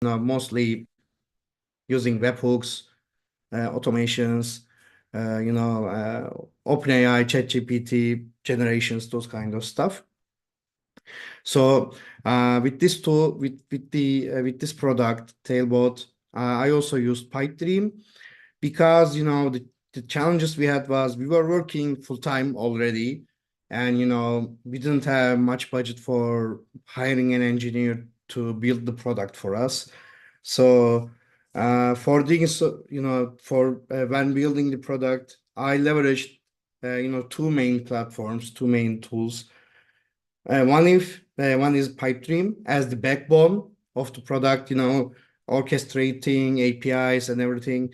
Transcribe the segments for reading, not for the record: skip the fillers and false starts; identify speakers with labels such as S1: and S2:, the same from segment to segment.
S1: mostly using webhooks, automations, OpenAI, ChatGPT generations, those kind of stuff. So with this tool, with this product, Tailbot, I also used PyDream because the challenges we had was we were working full time already, and we didn't have much budget for hiring an engineer to build the product for us. So for doing so, for when building the product, I leveraged two main platforms, two main tools. One is PipeDream as the backbone of the product, orchestrating APIs and everything,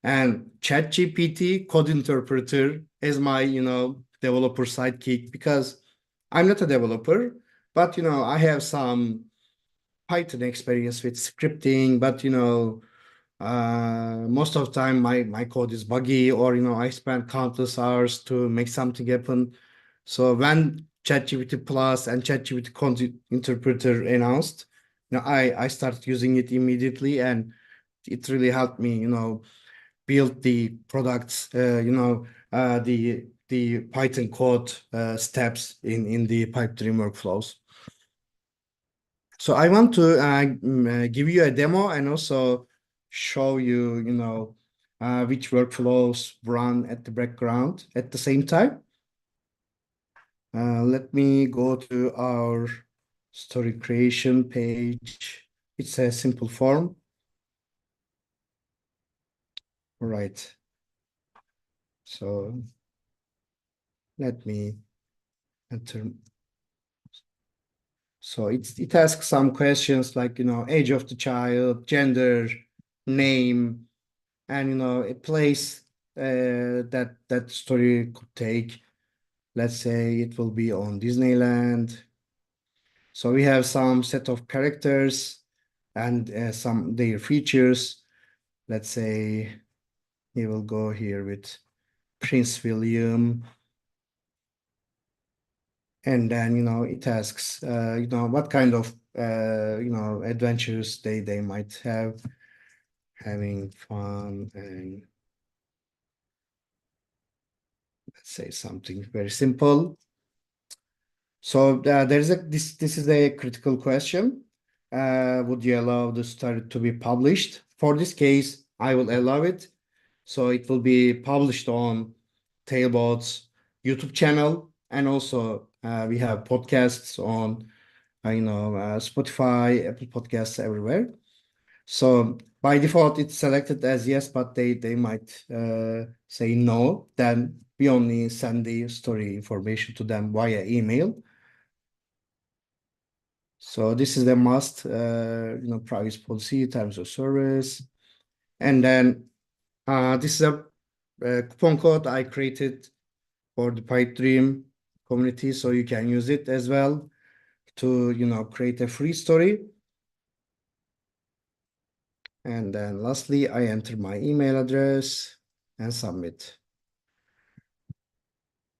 S1: and ChatGPT code interpreter as my, developer sidekick because I'm not a developer, but I have some Python experience with scripting, but most of the time my code is buggy, or I spend countless hours to make something happen. So when ChatGPT Plus and ChatGPT Content Interpreter announced, I started using it immediately, and it really helped me, build the products, the Python code steps in the PipeDream workflows. So I want to give you a demo and also show you, which workflows run at the background at the same time. Let me go to our story creation page. It's a simple form. All right. So let me enter. So it asks some questions like, age of the child, gender, name, and, a place that story could take. Let's say it will be on Disneyland. So we have some set of characters and some their features. Let's say we will go here with Prince William. And then, it asks, what kind of, adventures they might have, having fun, and let's say something very simple. So this is a critical question. Would you allow the story to be published? For this case, I will allow it. So it will be published on Tailbot's YouTube channel, and also we have podcasts on Spotify, Apple Podcasts, everywhere. So by default, it's selected as yes, but they might say no. Then we only send the story information to them via email. So this is the must, privacy policy, terms of service. And then this is a coupon code I created for the PipeDream community, so you can use it as well to, create a free story. And then lastly, I enter my email address and submit.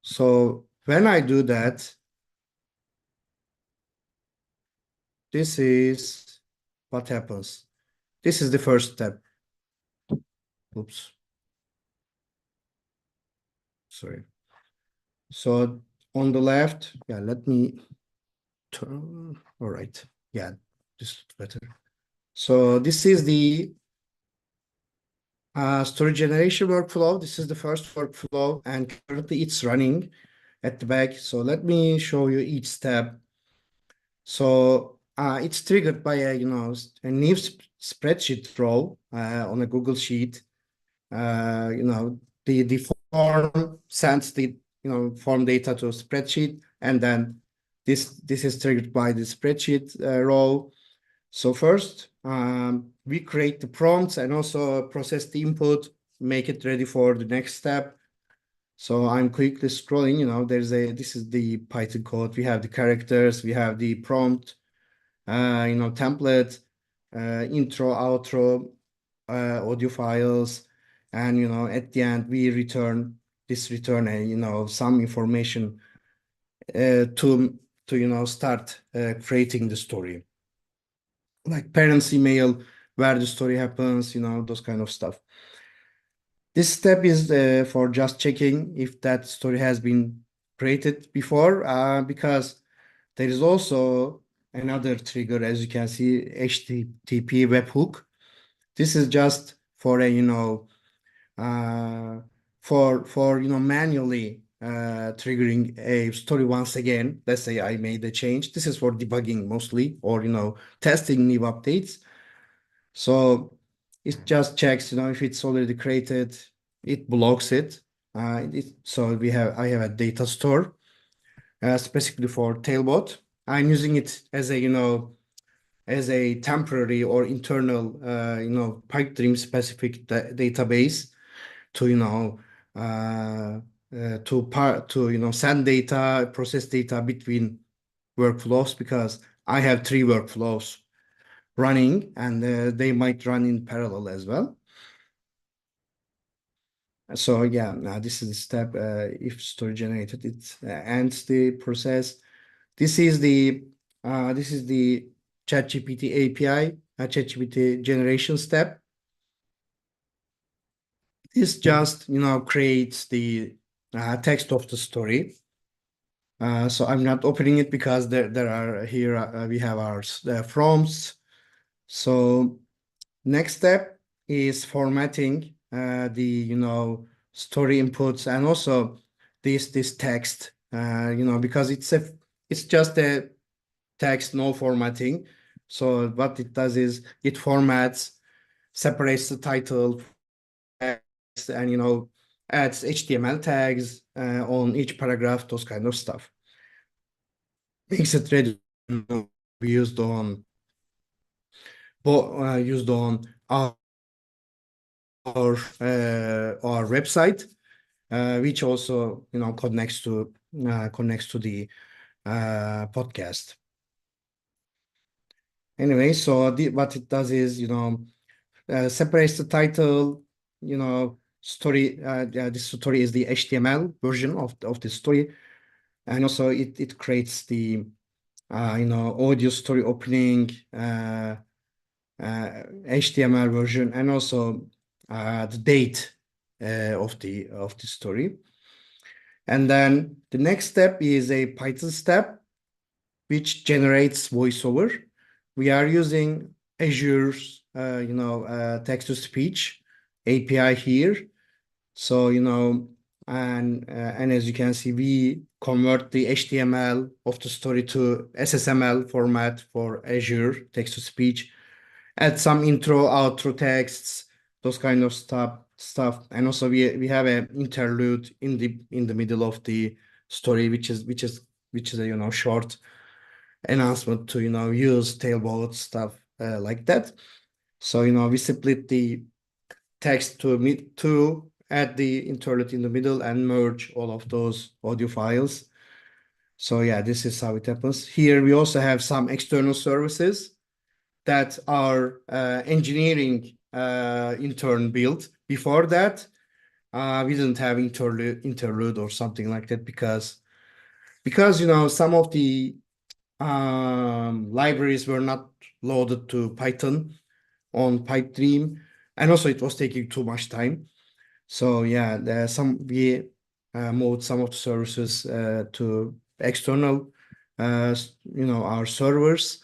S1: So when I do that, this is what happens. This is the first step. Oops. Sorry. So on the left, yeah, let me turn. All right. Yeah, this is better. So this is the story generation workflow. This is the first workflow, and currently it's running at the back. So let me show you each step. So it's triggered by a new spreadsheet row on a Google Sheet. The form sends the form data to a spreadsheet, and then this is triggered by the spreadsheet row. So first, we create the prompts and also process the input, make it ready for the next step. So I'm quickly scrolling, this is the Python code. We have the characters, we have the prompt, template, intro, outro, audio files, and, at the end, we return some information to start creating the story. like parents' email, where the story happens, those kind of stuff. This step is for just checking if that story has been created before, because there is also another trigger, as you can see, HTTP webhook. This is just for a, uh, manually triggering a story once again. Let's say I made a change. This is for debugging mostly, or testing new updates. So it just checks, if it's already created, it blocks it. So I have a data store specifically for Tailbot. I'm using it as a, as a temporary or internal, Pipedream specific database to, send data, process data between workflows, because I have 3 workflows running, and they might run in parallel as well. So yeah, now this is the step. If story generated, it ends the process. This is the ChatGPT API, ChatGPT generation step. This just creates the text of the story. So I'm not opening it because there are here we have our prompts. So next step is formatting the story inputs, and also this text, because it's just a text, no formatting. So what it does is it formats, separates the title, text, and adds HTML tags on each paragraph, those kind of stuff. Makes it ready to be used on our our website, which also connects to the podcast. Anyway, so what it does is separates the title, story. This story is the HTML version of the story, and also it creates the audio story opening, HTML version, and also the date of the story. And then the next step is a Python step, which generates voiceover. We are using Azure's text-to-speech API here. So and as you can see, we convert the HTML of the story to SSML format for Azure text-to-speech. Add some intro, outro texts, those kind of stuff. And also we have an interlude in the middle of the story, which is a short announcement to use Tailbot stuff like that. So we split the text to add the interlude in the middle and merge all of those audio files. So yeah, this is how it happens. Here we also have some external services that our engineering intern built. Before that, we didn't have interlude or something like that, because some of the libraries were not loaded to Python on Pipedream, and also it was taking too much time. So yeah, we moved some of the services to external, our servers.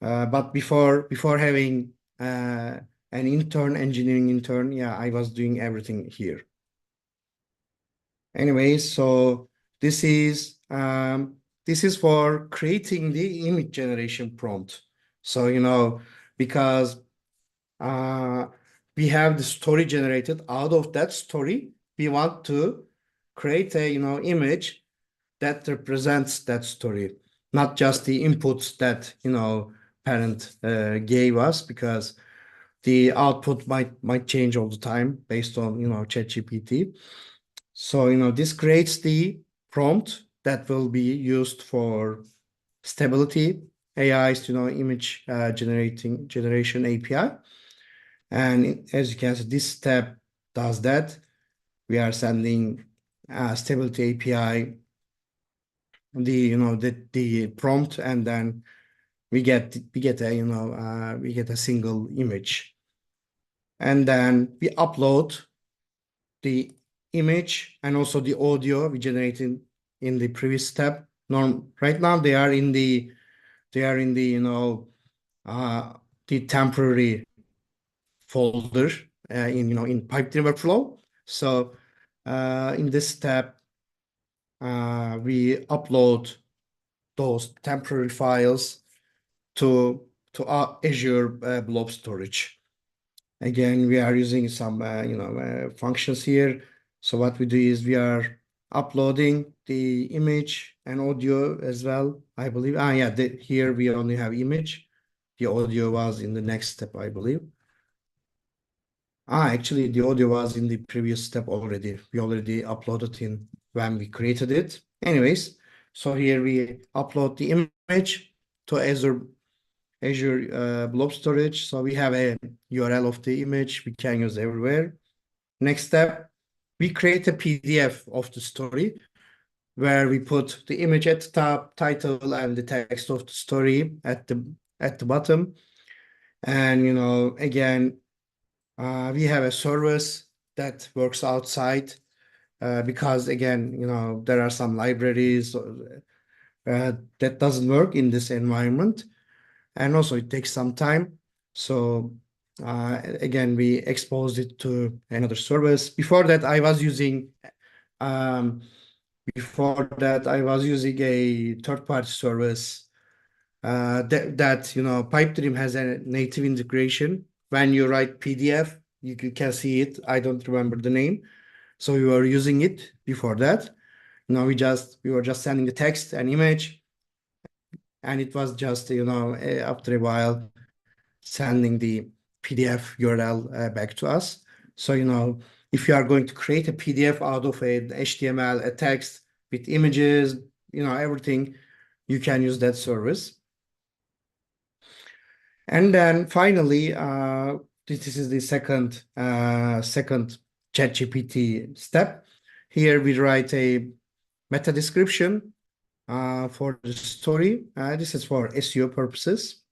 S1: But before having an engineering intern, yeah, I was doing everything here. Anyway, so this is for creating the image generation prompt. So because we have the story generated, out of that story, we want to create a image that represents that story, not just the inputs that parent gave us, because the output might change all the time based on ChatGPT. So this creates the prompt that will be used for Stability AI's image generation API. And as you can see, this step does that. We are sending Stability API the prompt, and then we get a we get a single image, and then we upload the image and also the audio we generated in the previous step. Right now they are in the the temporary folder in Pipedream workflow. So in this step, we upload those temporary files to Azure Blob Storage. Again, we are using some functions here. So what we do is we are uploading the image and audio as well, I believe. Yeah, here we only have image. The audio was in the next step, I believe. Actually, the audio was in the previous step already. We already uploaded in when we created it. Anyways, so here we upload the image to Azure Blob Storage. So we have a URL of the image we can use everywhere. Next step, we create a PDF of the story where we put the image at the top, title, and the text of the story at the bottom. And again, we have a service that works outside because again, there are some libraries that doesn't work in this environment, and also it takes some time. So again, we exposed it to another service. Before that, I was using a third-party service that Pipedream has a native integration. When you write PDF, you can see it. I don't remember the name. So we were using it before that. Now we were just sending the text and image, and it was just after a while sending the PDF URL back to us. So if you are going to create a PDF out of a HTML, a text with images, everything, you can use that service. And then finally, this is the second ChatGPT step. Here we write a meta description for the story. This is for SEO purposes.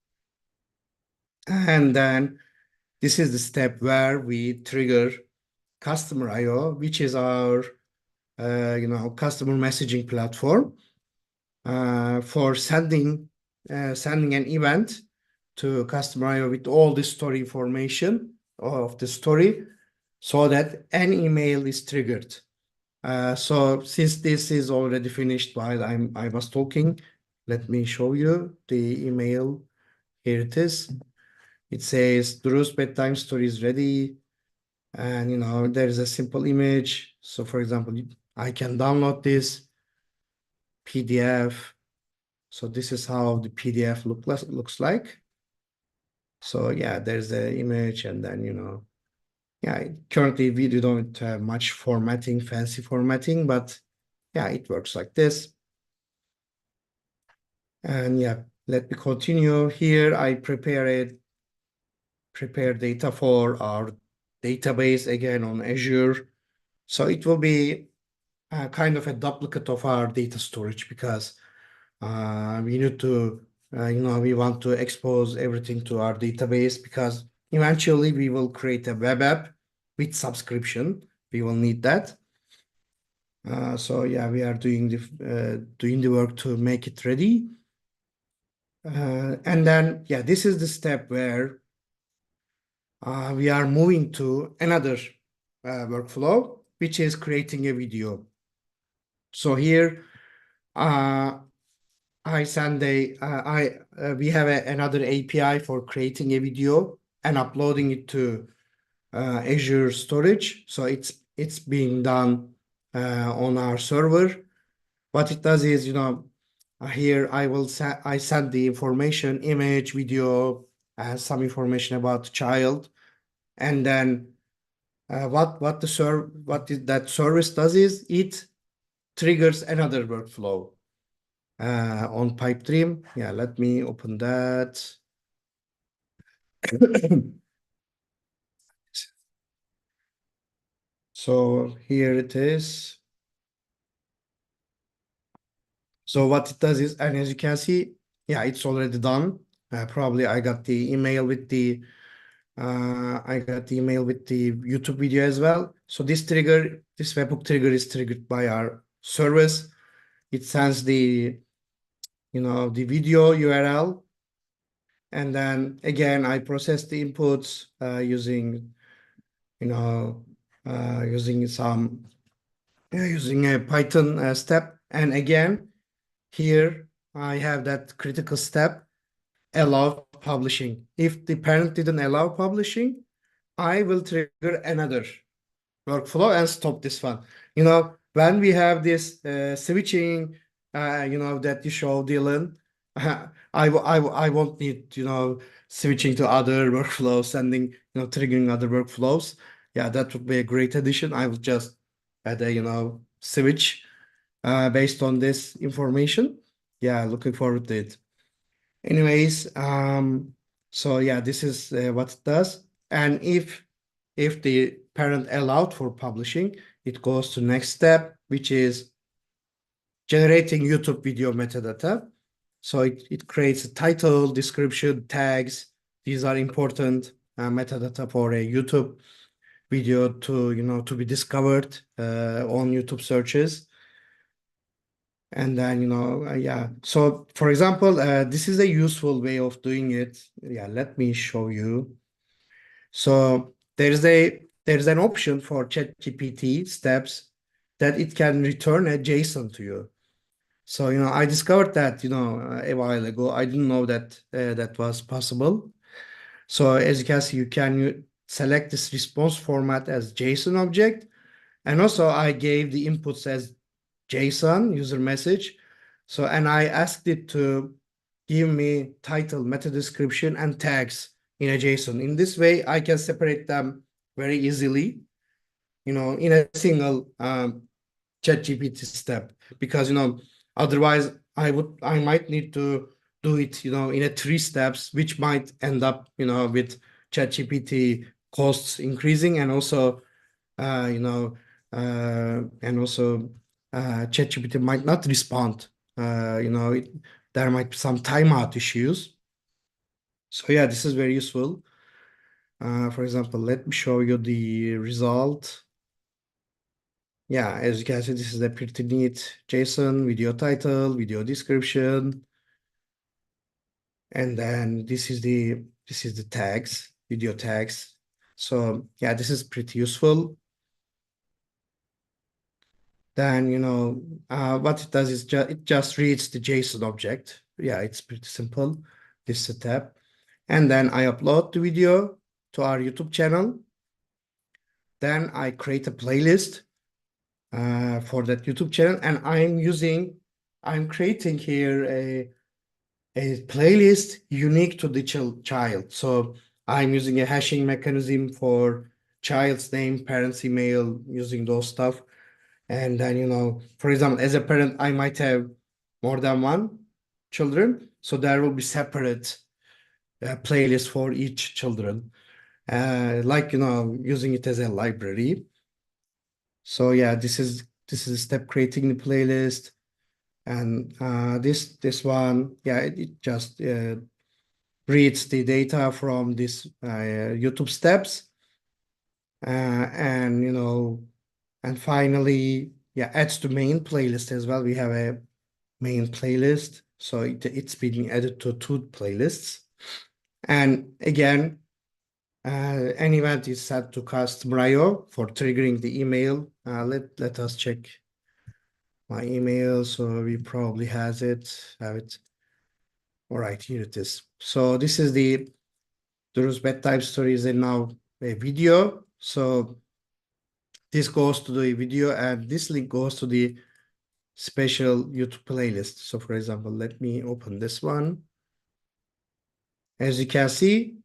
S1: And then this is the step where we trigger Customer IO, which is our customer messaging platform for sending an event to Customer IO with all the story information of the story, so that an email is triggered. So since this is already finished while I was talking, let me show you the email. Here it is. It says Drew's bedtime story is ready, and there is a simple image. So for example, I can download this PDF. So this is how the PDF looks like. So yeah, there's the image, and then yeah, currently we don't have much fancy formatting, but yeah, it works like this. And yeah, let me continue here. I prepare data for our database again on Azure. So it will be kind of a duplicate of our data storage because we need to, we want to expose everything to our database because eventually we will create a web app with subscription. We will need that. So yeah, we are doing the work to make it ready. And then, yeah, this is the step where we are moving to another workflow, which is creating a video. So here, we have another API for creating a video and uploading it to Azure storage. So it's being done on our server. What it does is, here I send the information, image, video, some information about the child, and then what that service does is it triggers another workflow on Pipedream. Yeah, let me open that. So here it is. So what it does is, and as you can see, yeah, it's already done. Probably I got the email with the YouTube video as well. So this webhook trigger is triggered by our service. It sends the video URL, and then again I process the inputs using using a Python step, and again here I have that critical step, allow publishing. If the parent didn't allow publishing, I will trigger another workflow and stop this one. When we have this switching, that you show, Dylan, I won't need, switching to other workflows, sending, triggering other workflows. Yeah, that would be a great addition. I will just add a, switch based on this information. Yeah, looking forward to it. Anyways, so yeah, this is what it does. And if the parent allowed for publishing, it goes to next step, which is generating YouTube video metadata. So it creates a title, description, tags. These are important metadata for a YouTube video to be discovered on YouTube searches. And then, yeah. So for example, this is a useful way of doing it. Yeah, let me show you. So there's an option for ChatGPT steps that it can return a JSON to you. So, I discovered that, a while ago. I didn't know that that was possible. So as you can see, you can select this response format as JSON object. And also I gave the inputs as JSON user message. So, and I asked it to give me title, meta description, and tags in a JSON. In this way, I can separate them very easily, in a single ChatGPT step, because, otherwise I might need to do it, in a 3 steps, which might end up, with ChatGPT costs increasing, and also, ChatGPT might not respond. There might be some timeout issues. So yeah, this is very useful. For example, let me show you the result. Yeah, as you can see, this is a pretty neat JSON, video title, video description. And then this is the tags, video tags. So yeah, this is pretty useful. Then, what it does is it just reads the JSON object. Yeah, it's pretty simple, this setup. And then I upload the video to our YouTube channel. Then I create a playlist for that YouTube channel, and I'm creating here a playlist unique to the child. So I'm using a hashing mechanism for child's name, parent's email, using those stuff. And then, for example, as a parent, I might have more than one children. So there will be separate playlist for each children, like, using it as a library. So yeah, this is a step creating the playlist. And this one, yeah, it just reads the data from this YouTube steps. And finally, yeah, adds to main playlist as well. We have a main playlist. So it's being added to 2 playlists. And again, an event is set to customer IO for triggering the email. Let us check my email. So we probably have it. All right, here it is. So this is the Duru's bedtime stories and now a video. So this goes to the video, and this link goes to the special YouTube playlist. So for example, let me open this one. As you can see,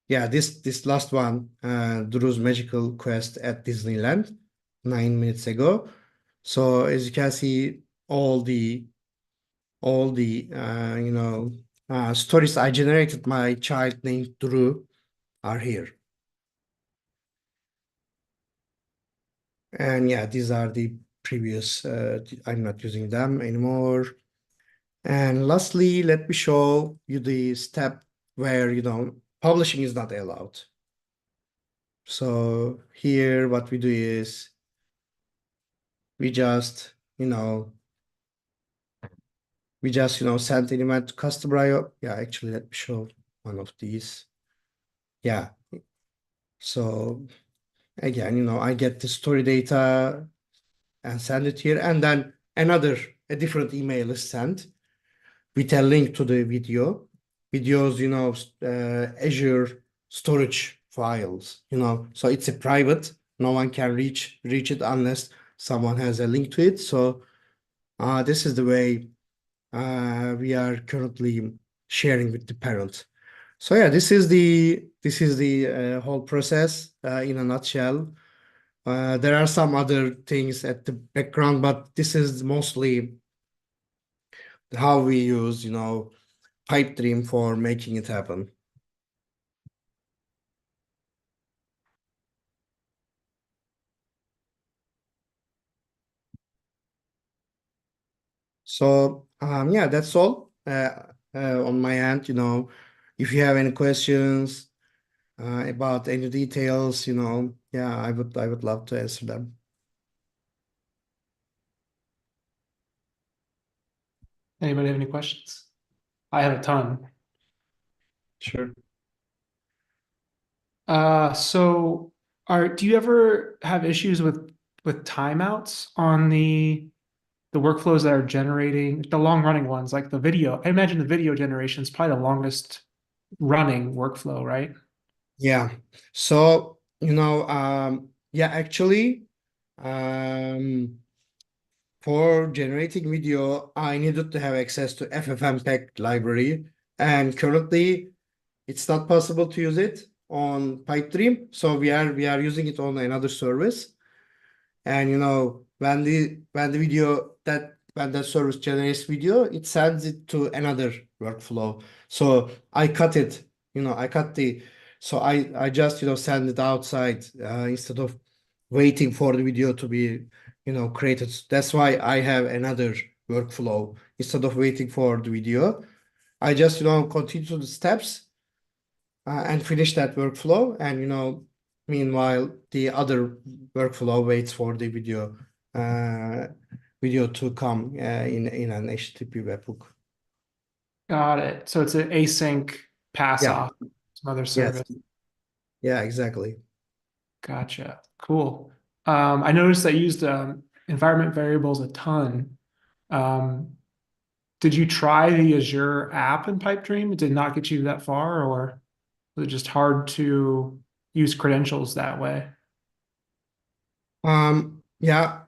S1: yeah, this last one, Duru's Magical Quest at Disneyland, 9 minutes ago. So as you can see, all the stories I generated my child named Duru are here. And yeah, these are the previous, I'm not using them anymore. And lastly, let me show you the step where, publishing is not allowed. So here, what we do is we just, send an email to customer IO. Yeah, actually, let me show one of these. Yeah. So again, I get the story data and send it here. And then a different email is sent with a link to the video. Videos, Azure storage files, so it's a private. No one can reach it unless someone has a link to it. So this is the way we are currently sharing with the parent. So yeah, this is the whole process in a nutshell. There are some other things at the background, but this is mostly how we use, Pipedream for making it happen. So yeah, that's all on my end. If you have any questions about any details, yeah, I would love to answer them.
S2: Anybody have any questions? I have a ton.
S1: Sure.
S2: So do you ever have issues with timeouts on the workflows that are generating the long running ones, like the video? I imagine the video generation is probably the longest running workflow, right?
S1: Yeah. So, yeah, actually, for generating video, I needed to have access to FFmpeg library, and currently it's not possible to use it on Pipedream. So we are using it on another service. And when the service generates video, it sends it to another workflow. So I cut it, I cut the so I just send it outside instead of waiting for the video to be created. That's why I have another workflow instead of waiting for the video. I just continue the steps and finish that workflow. And meanwhile, the other workflow waits for the uh, video to come in an HTTP webhook.
S2: Got it. So it's an async pass
S1: Yeah.
S2: off some other
S1: Yes.
S2: service.
S1: Yeah. Exactly.
S2: Gotcha. Cool. I noticed I used environment variables a ton. Um, did you try the Azure app in Pipedream? It did not get you that far, or was it just hard to use credentials that way?
S1: Yeah.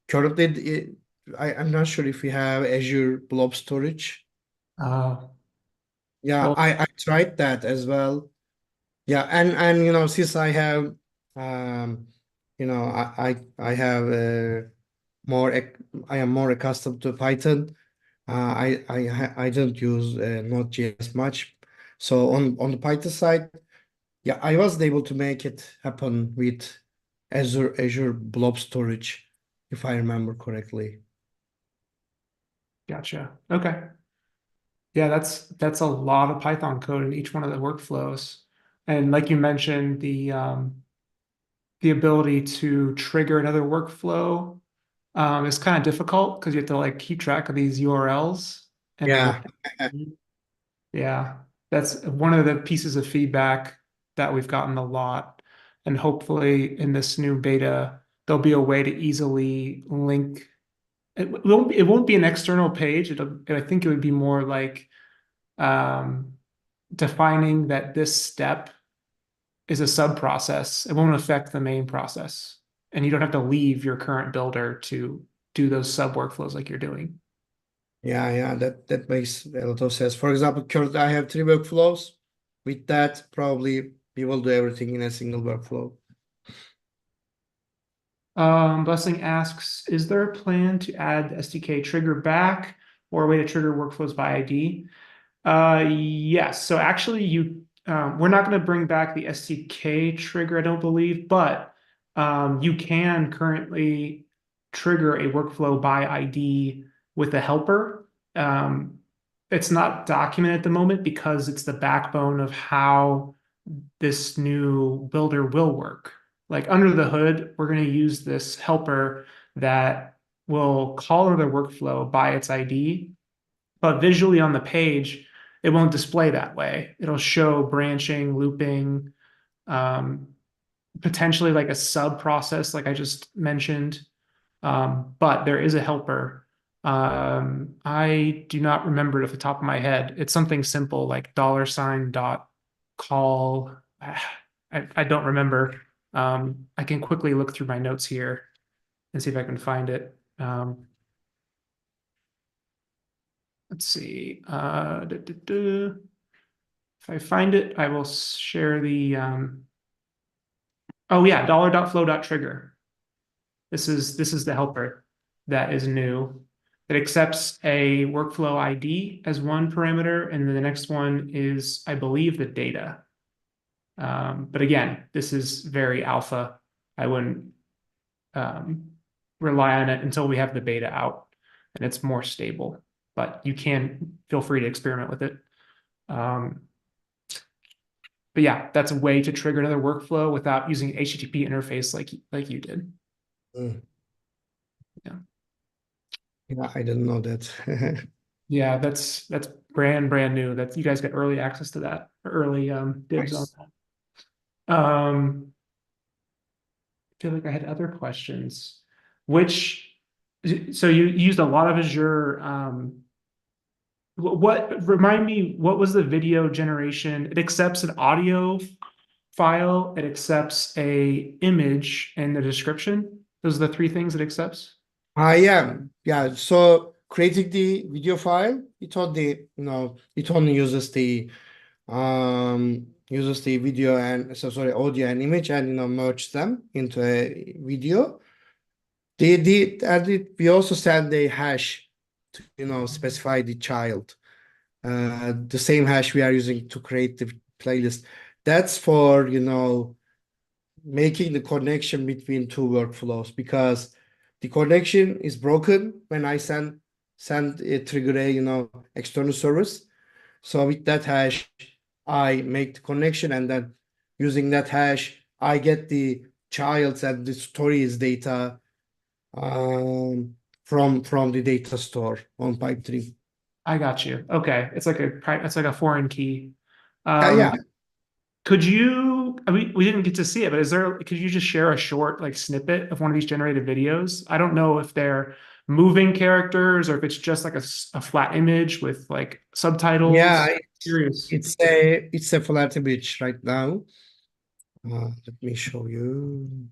S1: Currently, I'm not sure if we have Azure Blob Storage.
S2: Uh,
S1: Yeah,
S2: well,
S1: I tried that as well. Yeah, and since I have I have more I am more accustomed to Python. I don't use Node.js much. So on the Python side, yeah, I wasn't able to make it happen with Azure Blob Storage, if I remember correctly.
S2: gotcha. Okay. Yeah, that's a lot of Python code in each one of the workflows. And like you mentioned, the ability to trigger another workflow is kind of difficult because you have to like keep track of these URLs and
S1: Yeah,
S2: what. Yeah, that's one of the pieces of feedback that we've gotten a lot. And hopefully in this new beta, there'll be a way to easily link. It won't be an external page. I think it would be more like um, defining that this step is a sub process. It won't affect the main process. And you don't have to leave your current builder to do those sub workflows like you're doing.
S1: yeah, that makes a lot of sense. For example, currently I have three workflows. With that, probably we will do everything in a single workflow.
S2: Blessing asks, is there a plan to add the SDK trigger back or a way to trigger workflows by ID? Yes. So actually, we're not going to bring back the SDK trigger, I don't believe, but you can currently trigger a workflow by ID with a helper. it's not documented at the moment because it's the backbone of how this new builder will work. Like under the hood, we're going to use this helper that will call another workflow by its ID, but visually on the page, it won't display that way. It'll show branching, looping, um, potentially like a sub process, like I just mentioned. But there is a helper. I do not remember it off the top of my head. It's something simple like $ dot call. I don't remember. I can quickly look through my notes here and see if I can find it. Let's see. If I find it, I will share the. Oh yeah, $.flow.trigger. This is the helper that is new. It accepts a workflow ID as one parameter, and then the next one is, I believe, the data. But again, this is very alpha. I wouldn't rely on it until we have the beta out and it's more stable. But you can feel free to experiment with it. But yeah, that's a way to trigger another workflow without using HTTP interface like you did.
S1: Mm.
S2: Yeah.
S1: Yeah, I didn't know that.
S2: Yeah, that's brand new. That you guys get early access to that, early dibs on
S1: Nice.
S2: that. I feel like I had other questions. So you used a lot of Azure. Remind me, what was the video generation? It accepts an audio file, it accepts a image and the description. Those are the three things it accepts.
S1: Yeah. So creating the video file, it only uses the video and audio and image and merge them into a video. We also send a hash to specify the child. The same hash we are using to create the playlist. That's for making the connection between two workflows, because the connection is broken when I send a trigger a external service. So with that hash, I make the connection, and then using that hash, I get the child's and the stories data from the data store on Pipe3.
S2: I got you. Okay, it's like a foreign key.
S1: Yeah.
S2: Could you? We didn't get to see it, but could you just share a short like snippet of one of these generated videos? I don't know if they're moving characters or if it's just like a flat image with like subtitles.
S1: Yeah,
S2: Curious.
S1: it's a flat image right now. Let me show you.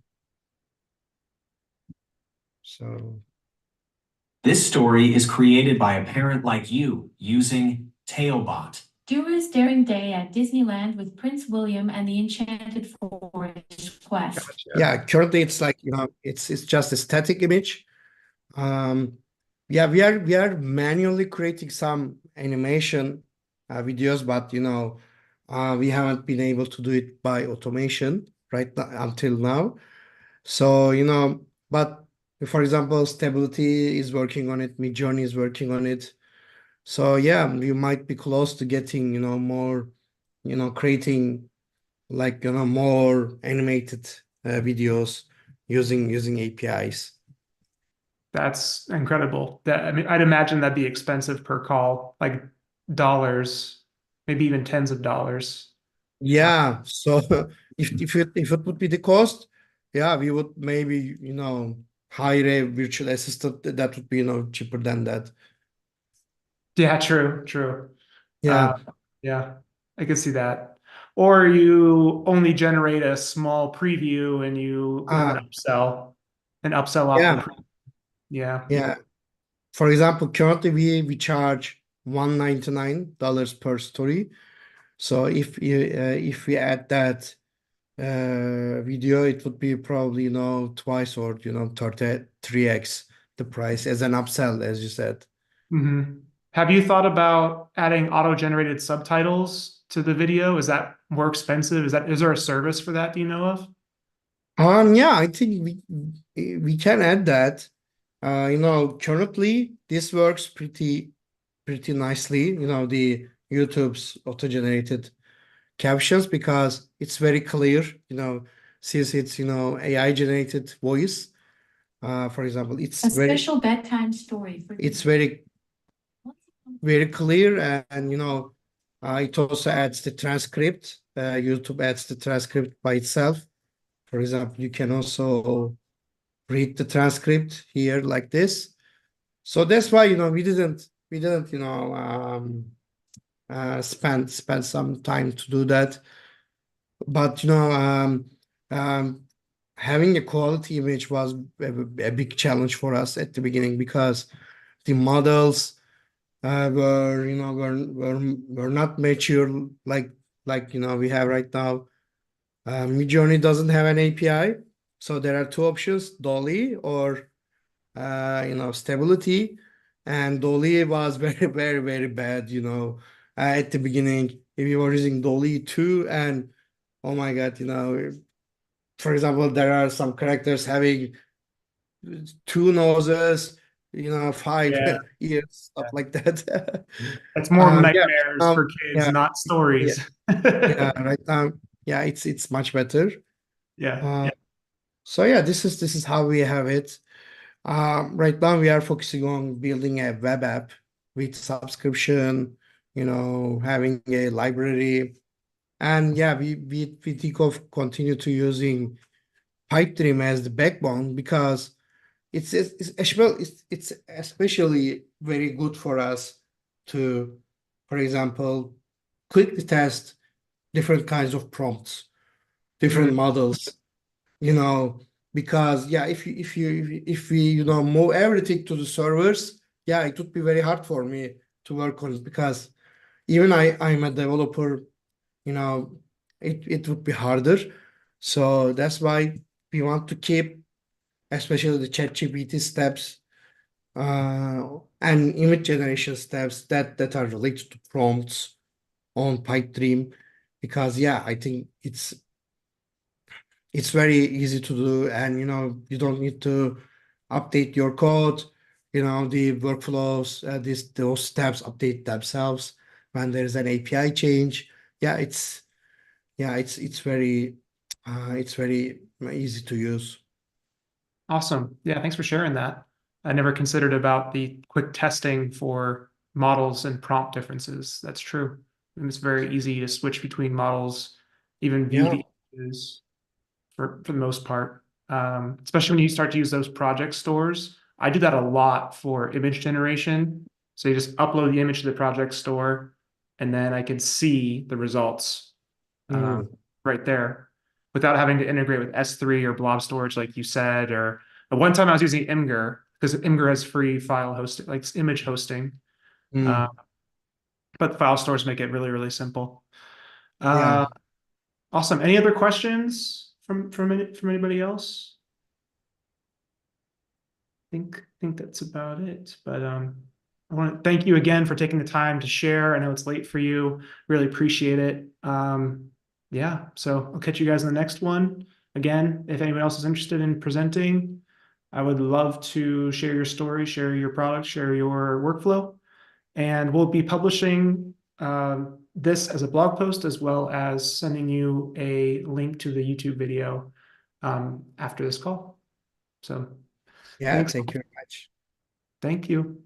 S1: So
S3: This story is created by a parent like you using Tailbot.
S4: Duru's daring day at Disneyland with Prince William and the Enchanted Forest quest.
S1: yeah, currently it's like it's just a static image. Yeah, we are manually creating some animation videos, but we haven't been able to do it by automation right now, until now. So but for example, Stability is working on it, Midjourney is working on it. So yeah, we might be close to getting more, creating like more animated videos using APIs.
S2: That's incredible. I mean, I'd imagine that'd be expensive per call, like dollars, maybe even tens of dollars.
S1: Yeah. So if it would be the cost, yeah, we would maybe hire a virtual assistant that would be cheaper than that.
S2: Yeah, true.
S1: Yeah.
S2: Yeah, I could see that. Or you only generate a small preview and you have an upsell off
S1: Yeah.
S2: the yeah.
S1: Yeah. For example, currently we charge $199 per story. So if we add that video, it would be probably twice or 33x the price as an upsell, as you said.
S2: Mm-hmm. Have you thought about adding auto-generated subtitles to the video? Is that more expensive? Is there a service for that? Do you know of?
S1: Yeah, I think we can add that. Currently this works pretty pretty nicely, you know, the YouTube's auto-generated captions because it's very clear, you know, since it's, you know, AI generated voice. For example,
S4: A special bedtime story for
S1: it's
S4: today.
S1: very clear, and you know, it also adds the transcript. YouTube adds the transcript by itself. For example, you can also read the transcript here like this. So that's why, you know, we didn't, you know, spend some time to do that. But you know, having a quality image was a big challenge for us at the beginning because the models were, you know, were not mature like you know we have right now. Midjourney doesn't have an API, so there are two options: Dolly or you know, Stability. And Dolly was very bad, you know, at the beginning. If you were using Dolly 2, and oh my God, you know, for example, there are some characters having two noses, you know, five
S2: Yeah.
S1: ears, stuff like that.
S2: That's more
S1: Yeah,
S2: nightmares for kids,
S1: yeah,
S2: not stories.
S1: yeah, right now, yeah, it's much better.
S2: Yeah.
S1: So yeah, this is how we have it. Right now we are focusing on building a web app with subscription, you know, having a library. And yeah, we think of continue to using Pipedream as the backbone because it's especially very good for us to, for example, quickly test different kinds of prompts, different
S2: Mm.
S1: models, you know, because yeah, if we, you know, move everything to the servers, yeah, it would be very hard for me to work on it because even I'm a developer, you know, it would be harder. So that's why we want to keep, especially the ChatGPT steps, and image generation steps that are related to prompts on Pipedream, because yeah, I think it's very easy to do, and you know, you don't need to update your code. You know, the workflows, those steps update themselves when there's an API change. Yeah, it's very easy to use.
S2: Awesome. Yeah, thanks for sharing that. I never considered about the quick testing for models and prompt differences. That's true. And it's very easy to switch between models, even view
S1: Yeah.
S2: the images for the most part. Especially when you start to use those project stores. I do that a lot for image generation. So you just upload the image to the project store, and then I can see the results right there without having to integrate with S3 or blob storage, like you said. Or one time I was using Imgur because Imgur has free file hosting, like image hosting.
S1: Mm.
S2: But file stores make it really simple.
S1: Yeah.
S2: Awesome. Any other questions from anybody else? Think that's about it. But I want to thank you again for taking the time to share. I know it's late for you. Really appreciate it. Yeah, so I'll catch you guys in the next one. Again, if anyone else is interested in presenting, I would love to share your story, share your product, share your workflow. And we'll be publishing this as a blog post, as well as sending you a link to the YouTube video after this call. So
S1: Yeah,
S2: thanks.
S1: thank you very much.
S2: Thank you.